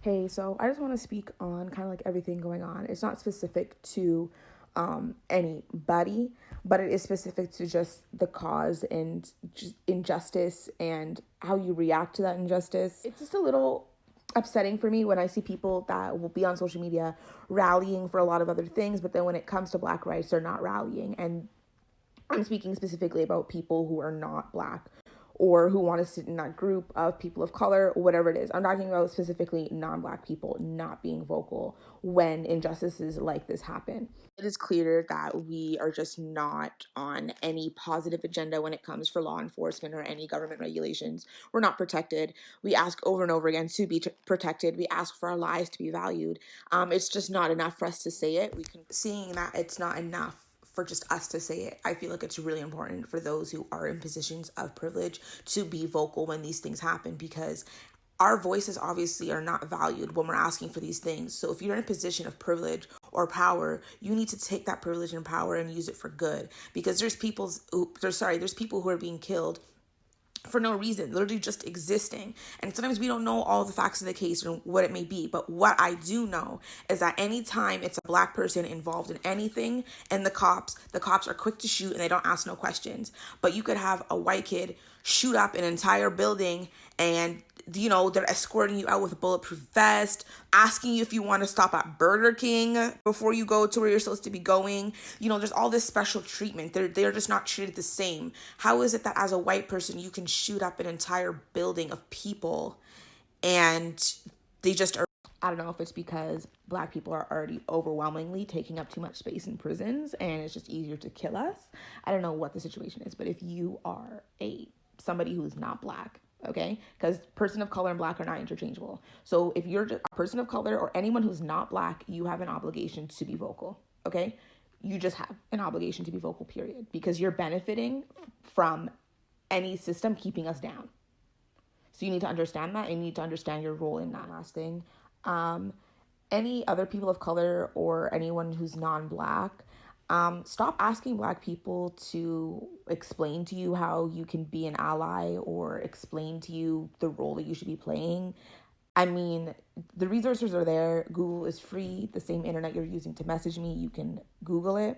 Hey, so I just want to speak on kind of like everything going on. It's not specific to anybody, but it is specific to just the cause and just injustice and how you react to that injustice. It's just a little upsetting for me when I see people that will be on social media rallying for a lot of other things, but then when it comes to Black rights, they're not rallying. And I'm speaking specifically about people who are not Black or who want to sit in that group of people of color, whatever it is. I'm talking about specifically non-Black people not being vocal when injustices like this happen. It is clear that we are just not on any positive agenda when it comes for law enforcement or any government regulations. We're not protected. We ask over and over again to be protected. We ask for our lives to be valued. It's just not enough for us to say it. Seeing that it's not enough for just us to say it, I feel like it's really important for those who are in positions of privilege to be vocal when these things happen, because our voices obviously are not valued when we're asking for these things. So if you're in a position of privilege or power, you need to take that privilege and power and use it for good, because there's people who are being killed for no reason, literally just existing. And sometimes we don't know all the facts of the case or what it may be. But what I do know is that anytime it's a Black person involved in anything, and the cops are quick to shoot and they don't ask no questions. But you could have a white kid shoot up an entire building and they're escorting you out with a bulletproof vest, asking you if you want to stop at Burger King before you go to where you're supposed to be going. There's all this special treatment. They're just not treated the same. How is it that as a white person, you can shoot up an entire building of people and they just are? I don't know if it's because Black people are already overwhelmingly taking up too much space in prisons and it's just easier to kill us. I don't know what the situation is, but if you are somebody who's not Black, okay, because person of color and Black are not interchangeable. So if you're a person of color or anyone who's not Black, you have an obligation to be vocal, okay? You just have an obligation to be vocal, period, because you're benefiting from any system keeping us down. So you need to understand that, and you need to understand your role in that. Last thing, any other people of color or anyone who's non-Black, stop asking Black people to explain to you how you can be an ally or explain to you the role that you should be playing. I mean, the resources are there. Google is free. The same internet you're using to message me, you can Google it.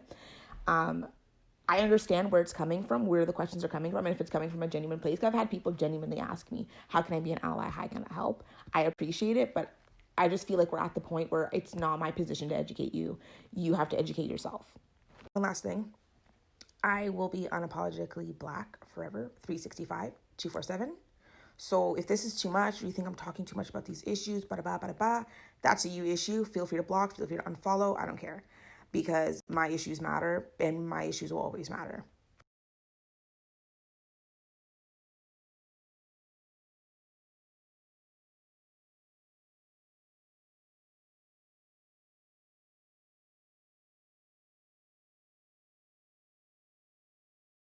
I understand where it's coming from, where the questions are coming from, and if it's coming from a genuine place. I've had people genuinely ask me, how can I be an ally? How can I help? I appreciate it, but I just feel like we're at the point where it's not my position to educate you. You have to educate yourself. One last thing, I will be unapologetically Black forever, 365, 247. So if this is too much, or you think I'm talking too much about these issues, that's a you issue. Feel free to block, feel free to unfollow. I don't care, because my issues matter and my issues will always matter.